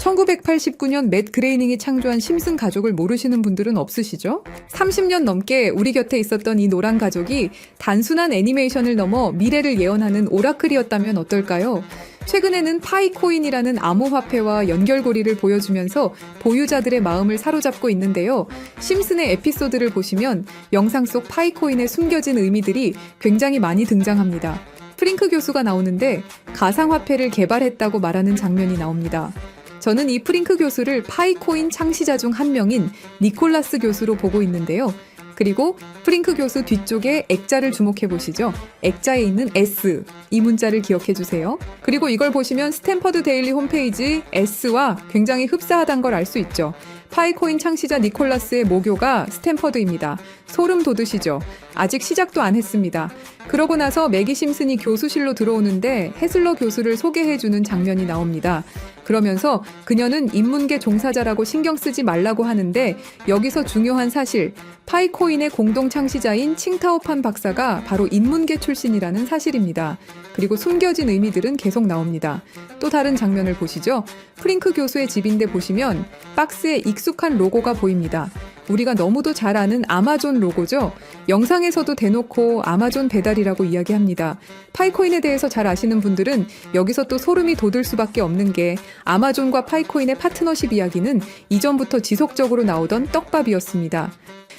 1989년 맷 그레이닝이 창조한 심슨 가족을 모르시는 분들은 없으시죠? 30년 넘게 우리 곁에 있었던 이 노란 가족이 단순한 애니메이션을 넘어 미래를 예언하는 오라클이었다면 어떨까요? 최근에는 파이코인이라는 암호화폐와 연결고리를 보여주면서 보유자들의 마음을 사로잡고 있는데요. 심슨의 에피소드를 보시면 영상 속 파이코인에 숨겨진 의미들이 굉장히 많이 등장합니다. 프링크 교수가 나오는데 가상화폐를 개발했다고 말하는 장면이 나옵니다. 저는 이 프링크 교수를 파이코인 창시자 중 한 명인 니콜라스 교수로 보고 있는데요. 그리고 프링크 교수 뒤쪽에 액자를 주목해 보시죠. 액자에 있는 S, 이 문자를 기억해 주세요. 그리고 이걸 보시면 스탠퍼드 데일리 홈페이지 S와 굉장히 흡사하다는 걸 알 수 있죠. 파이코인 창시자 니콜라스의 모교가 스탠퍼드입니다. 소름 돋으시죠? 아직 시작도 안 했습니다. 그러고 나서 매기 심슨이 교수실로 들어오는데 해슬러 교수를 소개해주는 장면이 나옵니다. 그러면서 그녀는 인문계 종사자라고 신경 쓰지 말라고 하는데 여기서 중요한 사실, 파이코인의 공동 창시자인 칭타오판 박사가 바로 인문계 출신이라는 사실입니다. 그리고 숨겨진 의미들은 계속 나옵니다. 또 다른 장면을 보시죠. 프링크 교수의 집인데 보시면 박스에 익숙한 로고가 보입니다. 우리가 너무도 잘 아는 아마존 로고죠. 영상에서도 대놓고 아마존 배달이라고 이야기합니다. 파이코인에 대해서 잘 아시는 분들은 여기서 또 소름이 돋을 수밖에 없는 게 아마존과 파이코인의 파트너십 이야기는 이전부터 지속적으로 나오던 떡밥이었습니다.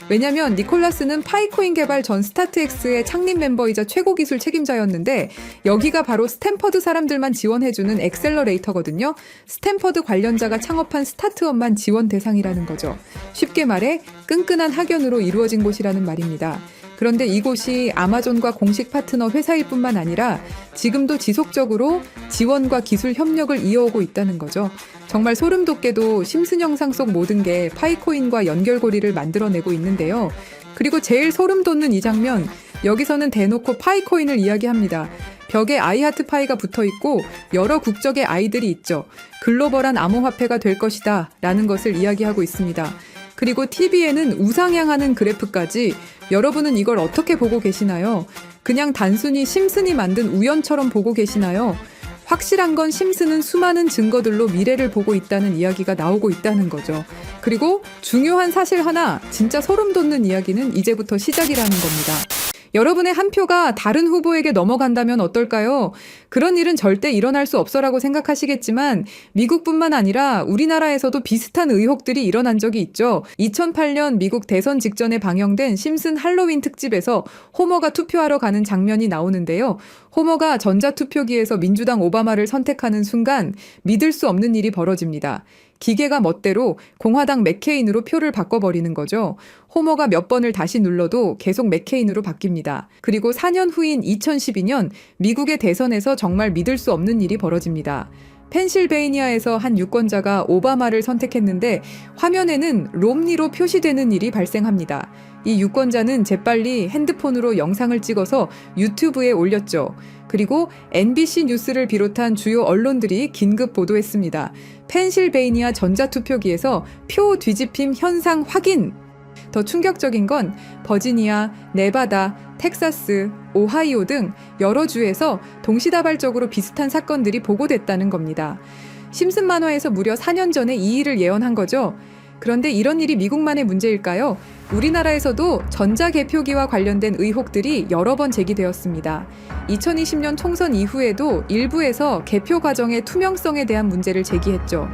왜냐면 니콜라스는 파이코인 개발 전 스타트엑스의 창립 멤버이자 최고 기술 책임자였는데 여기가 바로 스탠퍼드 사람들만 지원해주는 엑셀러레이터거든요. 스탠퍼드 관련자가 창업한 스타트업만 지원 대상이라는 거죠. 쉽게 말해 끈끈한 학연으로 이루어진 곳이라는 말입니다. 그런데 이곳이 아마존과 공식 파트너 회사일 뿐만 아니라 지금도 지속적으로 지원과 기술 협력을 이어오고 있다는 거죠. 정말 소름 돋게도 심슨 영상 속 모든 게 파이코인과 연결고리를 만들어내고 있는데요. 그리고 제일 소름 돋는 이 장면, 여기서는 대놓고 파이코인을 이야기합니다. 벽에 아이하트 파이가 붙어있고 여러 국적의 아이들이 있죠. 글로벌한 암호화폐가 될 것이다 라는 것을 이야기하고 있습니다. 그리고 TV에는 우상향하는 그래프까지. 여러분은 이걸 어떻게 보고 계시나요? 그냥 단순히 심슨이 만든 우연처럼 보고 계시나요? 확실한 건 심슨은 수많은 증거들로 미래를 보고 있다는 이야기가 나오고 있다는 거죠. 그리고 중요한 사실 하나, 진짜 소름 돋는 이야기는 이제부터 시작이라는 겁니다. 여러분의 한 표가 다른 후보에게 넘어간다면 어떨까요? 그런 일은 절대 일어날 수 없어라고 생각하시겠지만 미국뿐만 아니라 우리나라에서도 비슷한 의혹들이 일어난 적이 있죠. 2008년 미국 대선 직전에 방영된 심슨 할로윈 특집에서 호머가 투표하러 가는 장면이 나오는데요. 호머가 전자투표기에서 민주당 오바마를 선택하는 순간 믿을 수 없는 일이 벌어집니다. 기계가 멋대로 공화당 맥케인으로 표를 바꿔버리는 거죠. 호머가 몇 번을 다시 눌러도 계속 맥케인으로 바뀝니다. 그리고 4년 후인 2012년 미국의 대선에서 정말 믿을 수 없는 일이 벌어집니다. 펜실베이니아에서 한 유권자가 오바마를 선택했는데 화면에는 롬니로 표시되는 일이 발생합니다. 이 유권자는 재빨리 핸드폰으로 영상을 찍어서 유튜브에 올렸죠. 그리고 NBC 뉴스를 비롯한 주요 언론들이 긴급 보도했습니다. 펜실베이니아 전자투표기에서 표 뒤집힘 현상 확인! 더 충격적인 건 버지니아, 네바다, 텍사스, 오하이오 등 여러 주에서 동시다발적으로 비슷한 사건들이 보고됐다는 겁니다. 심슨 만화에서 무려 4년 전에 이 일을 예언한 거죠. 그런데 이런 일이 미국만의 문제일까요? 우리나라에서도 전자개표기와 관련된 의혹들이 여러 번 제기되었습니다. 2020년 총선 이후에도 일부에서 개표 과정의 투명성에 대한 문제를 제기했죠.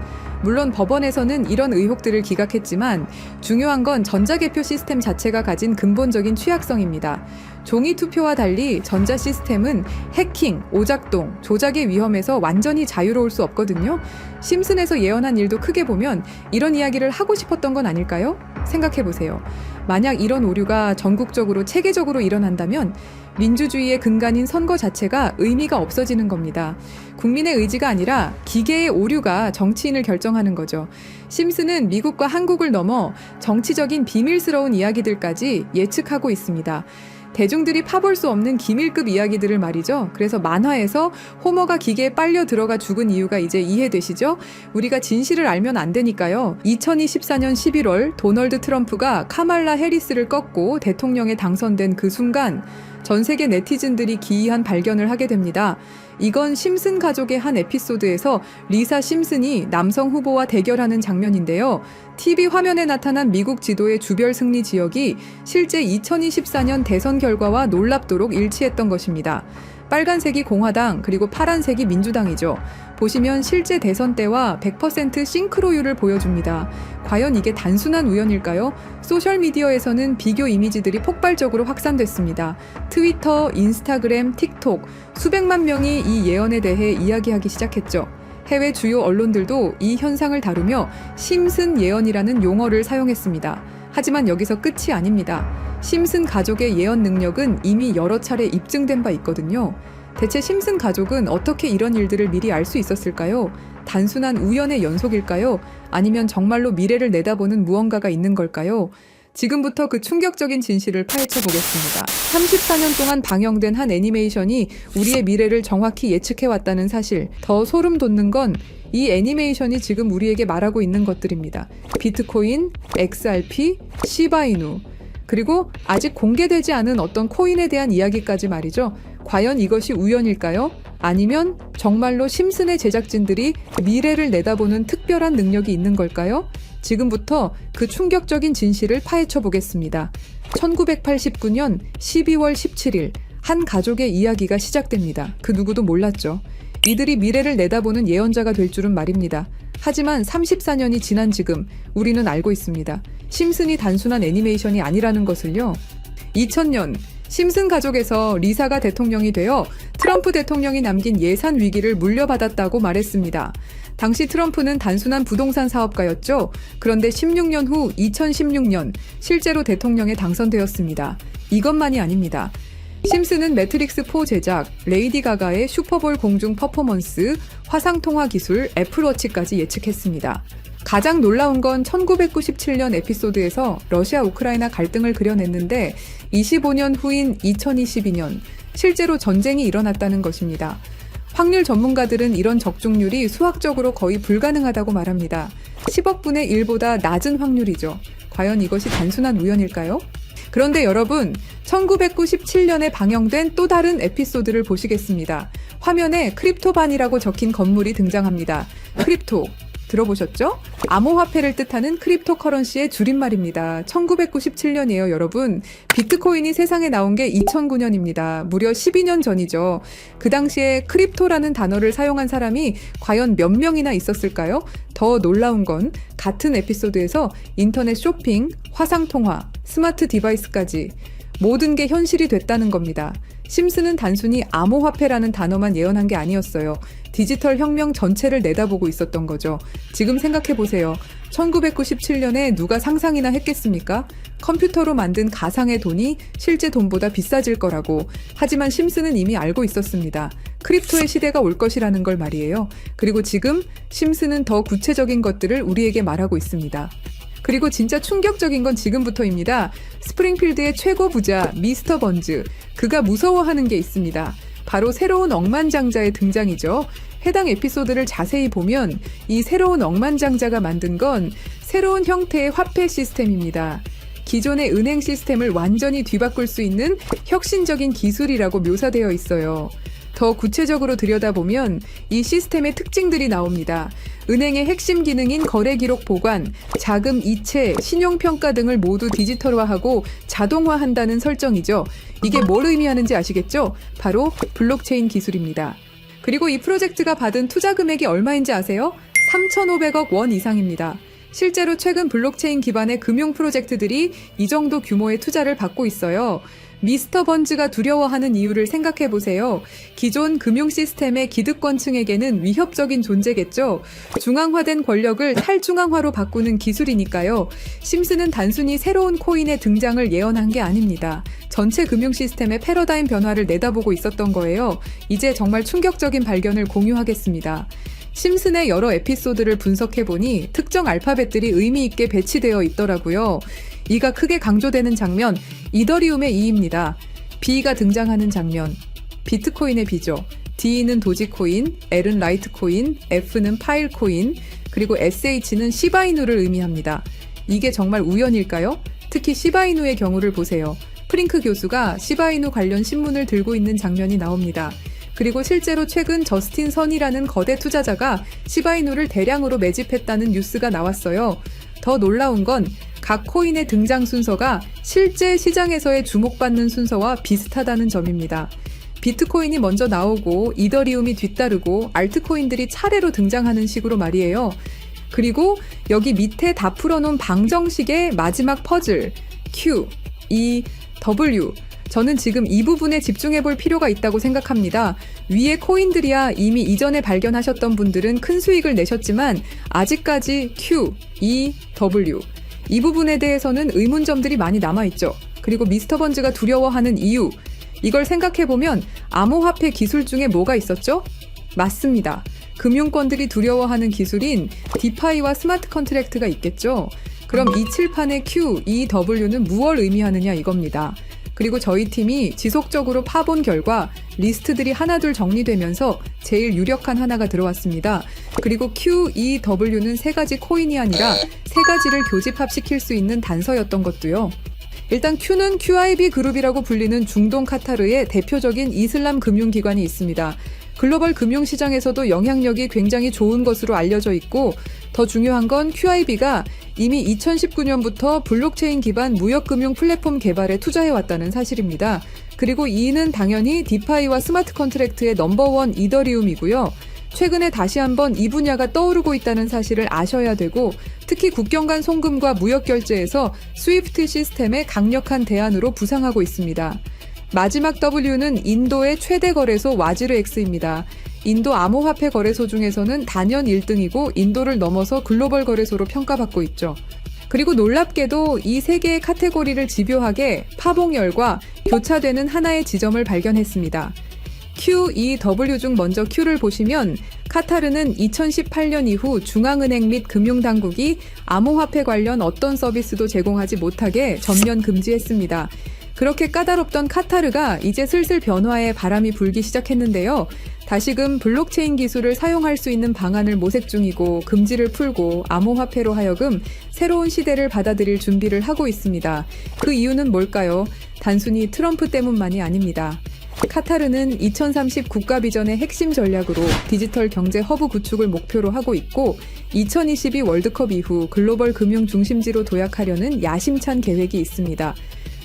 물론 법원에서는 이런 의혹들을 기각했지만 중요한 건 전자개표 시스템 자체가 가진 근본적인 취약성입니다. 종이 투표와 달리 전자 시스템은 해킹, 오작동, 조작의 위험에서 완전히 자유로울 수 없거든요. 심슨에서 예언한 일도 크게 보면 이런 이야기를 하고 싶었던 건 아닐까요? 생각해보세요. 만약 이런 오류가 전국적으로 체계적으로 일어난다면 민주주의의 근간인 선거 자체가 의미가 없어지는 겁니다. 국민의 의지가 아니라 기계의 오류가 정치인을 결정하는 거죠. 심슨은 미국과 한국을 넘어 정치적인 비밀스러운 이야기들까지 예측하고 있습니다. 대중들이 파볼 수 없는 기밀급 이야기들을 말이죠. 그래서 만화에서 호머가 기계에 빨려 들어가 죽은 이유가 이제 이해되시죠? 우리가 진실을 알면 안 되니까요. 2024년 11월 도널드 트럼프가 카말라 해리스를 꺾고 대통령에 당선된 그 순간 전 세계 네티즌들이 기이한 발견을 하게 됩니다. 이건 심슨 가족의 한 에피소드에서 리사 심슨이 남성 후보와 대결하는 장면인데요. TV 화면에 나타난 미국 지도의 주별 승리 지역이 실제 2024년 대선 결과와 놀랍도록 일치했던 것입니다. 빨간색이 공화당, 그리고 파란색이 민주당이죠. 보시면 실제 대선 때와 100% 싱크로율을 보여줍니다. 과연 이게 단순한 우연일까요? 소셜미디어에서는 비교 이미지들이 폭발적으로 확산됐습니다. 트위터, 인스타그램, 틱톡, 수백만 명이 이 예언에 대해 이야기하기 시작했죠. 해외 주요 언론들도 이 현상을 다루며 심슨 예언이라는 용어를 사용했습니다. 하지만 여기서 끝이 아닙니다. 심슨 가족의 예언 능력은 이미 여러 차례 입증된 바 있거든요. 대체 심슨 가족은 어떻게 이런 일들을 미리 알 수 있었을까요? 단순한 우연의 연속일까요? 아니면 정말로 미래를 내다보는 무언가가 있는 걸까요? 지금부터 그 충격적인 진실을 파헤쳐 보겠습니다. 34년 동안 방영된 한 애니메이션이 우리의 미래를 정확히 예측해왔다는 사실. 더 소름 돋는 건 이 애니메이션이 지금 우리에게 말하고 있는 것들입니다. 비트코인, XRP, 시바이누, 그리고 아직 공개되지 않은 어떤 코인에 대한 이야기까지 말이죠. 과연 이것이 우연일까요? 아니면 정말로 심슨의 제작진들이 미래를 내다보는 특별한 능력이 있는 걸까요? 지금부터 그 충격적인 진실을 파헤쳐 보겠습니다. 1989년 12월 17일 한 가족의 이야기가 시작됩니다. 그 누구도 몰랐죠. 이들이 미래를 내다보는 예언자가 될 줄은 말입니다. 하지만 34년이 지난 지금 우리는 알고 있습니다. 심슨이 단순한 애니메이션이 아니라는 것을요. 2000년 심슨 가족에서 리사가 대통령이 되어 트럼프 대통령이 남긴 예산 위기를 물려받았다고 말했습니다. 당시 트럼프는 단순한 부동산 사업가였죠. 그런데 16년 후 2016년 실제로 대통령에 당선되었습니다. 이것만이 아닙니다. 심슨은 매트릭스4 제작, 레이디 가가의 슈퍼볼 공중 퍼포먼스, 화상통화 기술, 애플워치까지 예측했습니다. 가장 놀라운 건 1997년 에피소드에서 러시아 우크라이나 갈등을 그려냈는데 25년 후인 2022년 실제로 전쟁이 일어났다는 것입니다. 확률 전문가들은 이런 적중률이 수학적으로 거의 불가능하다고 말합니다. 10억 분의 1보다 낮은 확률이죠. 과연 이것이 단순한 우연일까요? 그런데 여러분, 1997년에 방영된 또 다른 에피소드를 보시겠습니다. 화면에 크립토반이라고 적힌 건물이 등장합니다. 크립토, 들어보셨죠? 암호화폐를 뜻하는 크립토커런시의 줄임말입니다. 1997년이에요, 여러분. 비트코인이 세상에 나온 게 2009년입니다. 무려 12년 전이죠. 그 당시에 크립토라는 단어를 사용한 사람이 과연 몇 명이나 있었을까요? 더 놀라운 건 같은 에피소드에서 인터넷 쇼핑, 화상통화, 스마트 디바이스까지 모든 게 현실이 됐다는 겁니다. 심슨은 단순히 암호화폐라는 단어만 예언한 게 아니었어요. 디지털 혁명 전체를 내다보고 있었던 거죠. 지금 생각해보세요. 1997년에 누가 상상이나 했겠습니까? 컴퓨터로 만든 가상의 돈이 실제 돈보다 비싸질 거라고. 하지만 심슨은 이미 알고 있었습니다. 크립토의 시대가 올 것이라는 걸 말이에요. 그리고 지금 심슨은 더 구체적인 것들을 우리에게 말하고 있습니다. 그리고 진짜 충격적인 건 지금부터입니다. 스프링필드의 최고 부자 미스터 번즈, 그가 무서워하는 게 있습니다. 바로 새로운 억만장자의 등장이죠. 해당 에피소드를 자세히 보면 이 새로운 억만장자가 만든 건 새로운 형태의 화폐 시스템입니다. 기존의 은행 시스템을 완전히 뒤바꿀 수 있는 혁신적인 기술이라고 묘사되어 있어요. 더 구체적으로 들여다보면 이 시스템의 특징들이 나옵니다. 은행의 핵심 기능인 거래 기록 보관, 자금 이체, 신용평가 등을 모두 디지털화하고 자동화한다는 설정이죠. 이게 뭘 의미하는지 아시겠죠? 바로 블록체인 기술입니다. 그리고 이 프로젝트가 받은 투자 금액이 얼마인지 아세요? 3,500억 원 이상입니다. 실제로 최근 블록체인 기반의 금융 프로젝트들이 이 정도 규모의 투자를 받고 있어요. 미스터 번즈가 두려워하는 이유를 생각해보세요. 기존 금융 시스템의 기득권층에게는 위협적인 존재겠죠. 중앙화된 권력을 탈중앙화로 바꾸는 기술이니까요. 심슨은 단순히 새로운 코인의 등장을 예언한 게 아닙니다. 전체 금융 시스템의 패러다임 변화를 내다보고 있었던 거예요. 이제 정말 충격적인 발견을 공유하겠습니다. 심슨의 여러 에피소드를 분석해보니 특정 알파벳들이 의미 있게 배치되어 있더라고요. 이가 크게 강조되는 장면, 이더리움의 E입니다. B가 등장하는 장면, 비트코인의 B죠. D는 도지코인, L은 라이트코인, F는 파일코인, 그리고 SH는 시바이누를 의미합니다. 이게 정말 우연일까요? 특히 시바이누의 경우를 보세요. 프링크 교수가 시바이누 관련 신문을 들고 있는 장면이 나옵니다. 그리고 실제로 최근 저스틴 선이라는 거대 투자자가 시바이누를 대량으로 매집했다는 뉴스가 나왔어요. 더 놀라운 건 각 코인의 등장 순서가 실제 시장에서의 주목받는 순서와 비슷하다는 점입니다. 비트코인이 먼저 나오고 이더리움이 뒤따르고 알트코인들이 차례로 등장하는 식으로 말이에요. 그리고 여기 밑에 다 풀어놓은 방정식의 마지막 퍼즐 Q, E, W. 저는 지금 이 부분에 집중해 볼 필요가 있다고 생각합니다. 위에 코인들이야 이미 이전에 발견하셨던 분들은 큰 수익을 내셨지만 아직까지 Q, E, W. 이 부분에 대해서는 의문점들이 많이 남아있죠. 그리고 미스터 번즈가 두려워하는 이유. 이걸 생각해보면 암호화폐 기술 중에 뭐가 있었죠? 맞습니다. 금융권들이 두려워하는 기술인 디파이와 스마트 컨트랙트가 있겠죠. 그럼 이 칠판의 Q, E, W는 무엇을 의미하느냐 이겁니다. 그리고 저희 팀이 지속적으로 파본 결과 리스트들이 하나둘 정리되면서 제일 유력한 하나가 들어왔습니다. 그리고 Q, E, W는 세 가지 코인이 아니라 세 가지를 교집합시킬 수 있는 단서였던 것도요. 일단 Q는 QIB 그룹이라고 불리는 중동 카타르의 대표적인 이슬람 금융기관이 있습니다. 글로벌 금융시장에서도 영향력이 굉장히 좋은 것으로 알려져 있고 더 중요한 건 QIB가 이미 2019년부터 블록체인 기반 무역금융 플랫폼 개발에 투자해왔다는 사실입니다. 그리고 E는 당연히 디파이와 스마트 컨트랙트의 넘버원 이더리움이고요. 최근에 다시 한번 이 분야가 떠오르고 있다는 사실을 아셔야 되고 특히 국경 간 송금과 무역 결제에서 스위프트 시스템의 강력한 대안으로 부상하고 있습니다. 마지막 W는 인도의 최대 거래소 와지르X입니다. 인도 암호화폐 거래소 중에서는 단연 1등이고 인도를 넘어서 글로벌 거래소로 평가받고 있죠. 그리고 놀랍게도 이 세 개의 카테고리를 집요하게 파봉열과 교차되는 하나의 지점을 발견했습니다. Q, E, W 중 먼저 Q를 보시면 카타르는 2018년 이후 중앙은행 및 금융당국이 암호화폐 관련 어떤 서비스도 제공하지 못하게 전면 금지했습니다. 그렇게 까다롭던 카타르가 이제 슬슬 변화의 바람이 불기 시작했는데요. 다시금 블록체인 기술을 사용할 수 있는 방안을 모색 중이고 금지를 풀고 암호화폐로 하여금 새로운 시대를 받아들일 준비를 하고 있습니다. 그 이유는 뭘까요? 단순히 트럼프 때문만이 아닙니다. 카타르는 2030 국가 비전의 핵심 전략으로 디지털 경제 허브 구축을 목표로 하고 있고 2022 월드컵 이후 글로벌 금융 중심지로 도약하려는 야심찬 계획이 있습니다.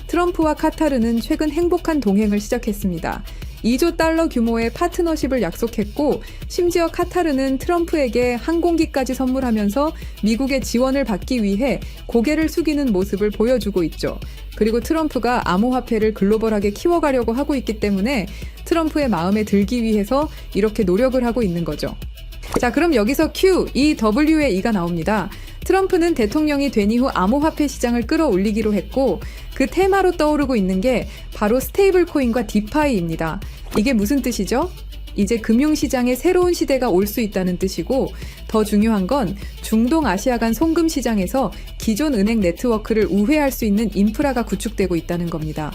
트럼프와 카타르는 최근 행복한 동행을 시작했습니다. 2조 달러 규모의 파트너십을 약속했고 심지어 카타르는 트럼프에게 항공기까지 선물하면서 미국의 지원을 받기 위해 고개를 숙이는 모습을 보여주고 있죠. 그리고 트럼프가 암호화폐를 글로벌하게 키워가려고 하고 있기 때문에 트럼프의 마음에 들기 위해서 이렇게 노력을 하고 있는 거죠. 자, 그럼 여기서 Q, E, W의 E가 나옵니다. 트럼프는 대통령이 된 이후 암호화폐 시장을 끌어올리기로 했고 그 테마로 떠오르고 있는 게 바로 스테이블 코인과 디파이입니다. 이게 무슨 뜻이죠? 이제 금융시장에 새로운 시대가 올 수 있다는 뜻이고 더 중요한 건 중동 아시아 간 송금 시장에서 기존 은행 네트워크를 우회할 수 있는 인프라가 구축되고 있다는 겁니다.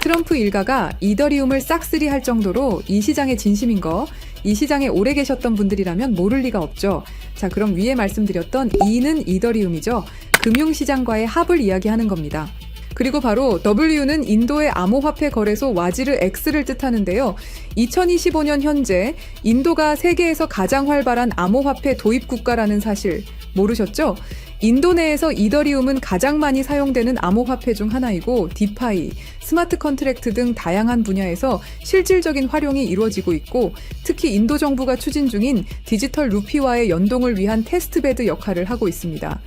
트럼프 일가가 이더리움을 싹쓸이 할 정도로 이 시장에 진심인 거, 이 시장에 오래 계셨던 분들이라면 모를 리가 없죠. 자, 그럼 위에 말씀드렸던 E는 이더리움이죠. 금융시장과의 합을 이야기하는 겁니다. 그리고 바로 W는 인도의 암호화폐 거래소 와지르 X를 뜻하는데요. 2025년 현재 인도가 세계에서 가장 활발한 암호화폐 도입 국가라는 사실 모르셨죠? 인도 내에서 이더리움은 가장 많이 사용되는 암호화폐 중 하나이고 디파이, 스마트 컨트랙트 등 다양한 분야에서 실질적인 활용이 이루어지고 있고 특히 인도 정부가 추진 중인 디지털 루피와의 연동을 위한 테스트베드 역할을 하고 있습니다.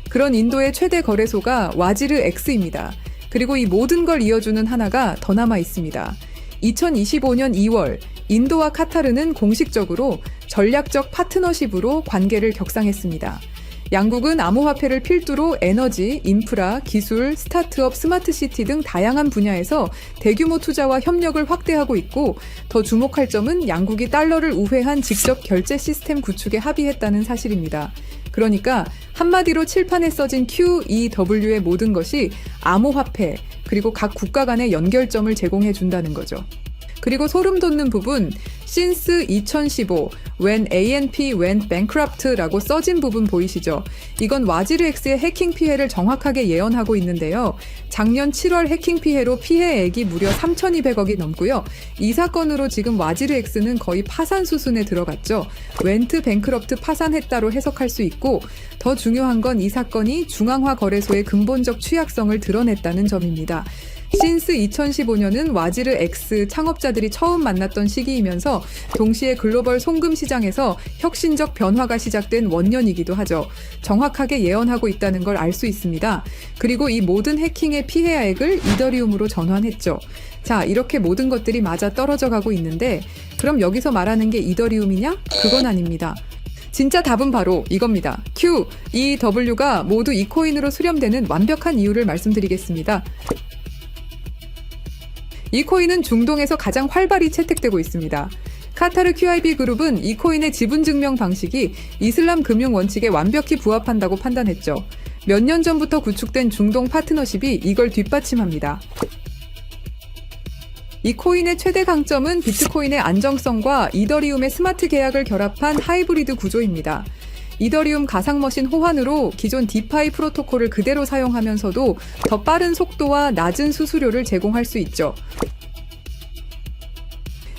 그런 인도의 최대 거래소가 와지르 X입니다. 그리고 이 모든 걸 이어주는 하나가 더 남아 있습니다. 2025년 2월 인도와 카타르는 공식적으로 전략적 파트너십으로 관계를 격상했습니다. 양국은 암호화폐를 필두로 에너지, 인프라, 기술, 스타트업, 스마트시티 등 다양한 분야에서 대규모 투자와 협력을 확대하고 있고 더 주목할 점은 양국이 달러를 우회한 직접 결제 시스템 구축에 합의했다는 사실입니다. 그러니까 한마디로 칠판에 써진 Q, E, W의 모든 것이 암호화폐 그리고 각 국가 간의 연결점을 제공해 준다는 거죠. 그리고 소름 돋는 부분, since 2015, when ANP went bankrupt라고 써진 부분 보이시죠? 이건 와지르X의 해킹 피해를 정확하게 예언하고 있는데요. 작년 7월 해킹 피해로 피해액이 무려 3,200억이 넘고요. 이 사건으로 지금 와지르X는 거의 파산 수순에 들어갔죠. went bankrupt 파산했다로 해석할 수 있고, 더 중요한 건 이 사건이 중앙화 거래소의 근본적 취약성을 드러냈다는 점입니다. since 2015년은 와지르 X 창업자들이 처음 만났던 시기이면서 동시에 글로벌 송금 시장에서 혁신적 변화가 시작된 원년이기도 하죠. 정확하게 예언하고 있다는 걸 알 수 있습니다. 그리고 이 모든 해킹의 피해액을 이더리움으로 전환했죠. 자, 이렇게 모든 것들이 맞아 떨어져 가고 있는데 그럼 여기서 말하는 게 이더리움이냐? 그건 아닙니다. 진짜 답은 바로 이겁니다. Q, E, W가 모두 이 코인으로 수렴되는 완벽한 이유를 말씀드리겠습니다. 이 코인은 중동에서 가장 활발히 채택되고 있습니다. 카타르 QIB 그룹은 이 코인의 지분 증명 방식이 이슬람 금융 원칙에 완벽히 부합한다고 판단했죠. 몇 년 전부터 구축된 중동 파트너십이 이걸 뒷받침합니다. 이 코인의 최대 강점은 비트코인의 안정성과 이더리움의 스마트 계약을 결합한 하이브리드 구조입니다. 이더리움 가상머신 호환으로 기존 디파이 프로토콜을 그대로 사용하면서도 더 빠른 속도와 낮은 수수료를 제공할 수 있죠.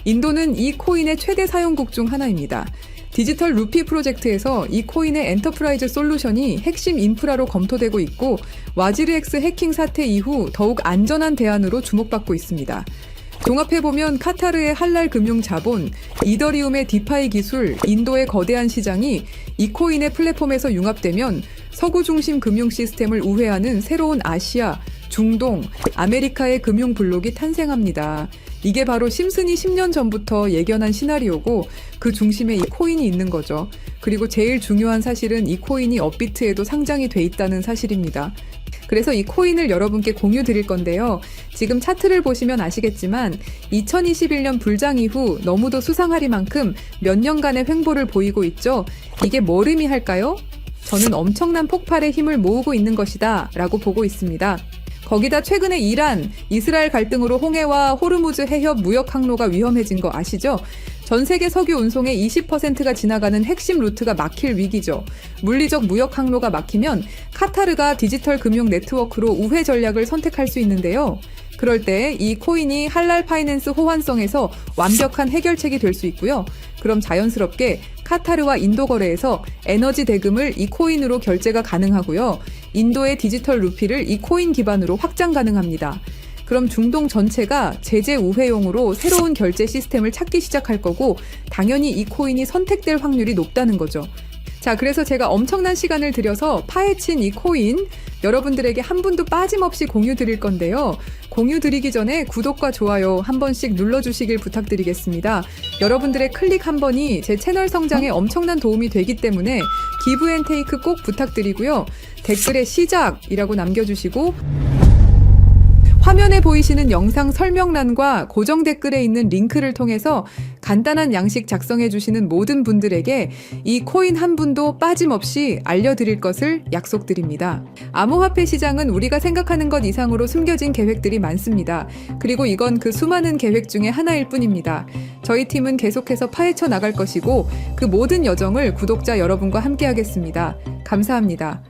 인도는 이 코인의 최대 사용국 중 하나입니다. 디지털 루피 프로젝트에서 이 코인의 엔터프라이즈 솔루션이 핵심 인프라로 검토되고 있고 와지르X 해킹 사태 이후 더욱 안전한 대안으로 주목받고 있습니다. 종합해보면 카타르의 할랄 금융 자본, 이더리움의 디파이 기술, 인도의 거대한 시장이 이 코인의 플랫폼에서 융합되면 서구 중심 금융 시스템을 우회하는 새로운 아시아, 중동, 아메리카의 금융 블록이 탄생합니다. 이게 바로 심슨이 10년 전부터 예견한 시나리오고 그 중심에 이 코인이 있는 거죠. 그리고 제일 중요한 사실은 이 코인이 업비트에도 상장이 돼 있다는 사실입니다. 그래서 이 코인을 여러분께 공유 드릴 건데요. 지금 차트를 보시면 아시겠지만 2021년 불장 이후 너무도 수상하리만큼 몇 년간의 횡보를 보이고 있죠. 이게 뭘 의미할까요? 저는 엄청난 폭발의 힘을 모으고 있는 것이다 라고 보고 있습니다. 거기다 최근에 이란, 이스라엘 갈등으로 홍해와 호르무즈 해협 무역 항로가 위험해진 거 아시죠? 전 세계 석유 운송의 20%가 지나가는 핵심 루트가 막힐 위기죠. 물리적 무역 항로가 막히면 카타르가 디지털 금융 네트워크로 우회 전략을 선택할 수 있는데요. 그럴 때 이 코인이 할랄 파이낸스 호환성에서 완벽한 해결책이 될 수 있고요. 그럼 자연스럽게 카타르와 인도 거래에서 에너지 대금을 이 코인으로 결제가 가능하고요. 인도의 디지털 루피를 이 코인 기반으로 확장 가능합니다. 그럼 중동 전체가 제재 우회용으로 새로운 결제 시스템을 찾기 시작할 거고 당연히 이 코인이 선택될 확률이 높다는 거죠. 자, 그래서 제가 엄청난 시간을 들여서 파헤친 이 코인 여러분들에게 한 분도 빠짐없이 공유 드릴 건데요. 공유 드리기 전에 구독과 좋아요 한 번씩 눌러주시길 부탁드리겠습니다. 여러분들의 클릭 한 번이 제 채널 성장에 엄청난 도움이 되기 때문에 기브 앤 테이크 꼭 부탁드리고요. 댓글에 시작이라고 남겨주시고 화면에 보이시는 영상 설명란과 고정 댓글에 있는 링크를 통해서 간단한 양식 작성해 주시는 모든 분들에게 이 코인 한 분도 빠짐없이 알려드릴 것을 약속드립니다. 암호화폐 시장은 우리가 생각하는 것 이상으로 숨겨진 계획들이 많습니다. 그리고 이건 그 수많은 계획 중에 하나일 뿐입니다. 저희 팀은 계속해서 파헤쳐 나갈 것이고 그 모든 여정을 구독자 여러분과 함께 하겠습니다. 감사합니다.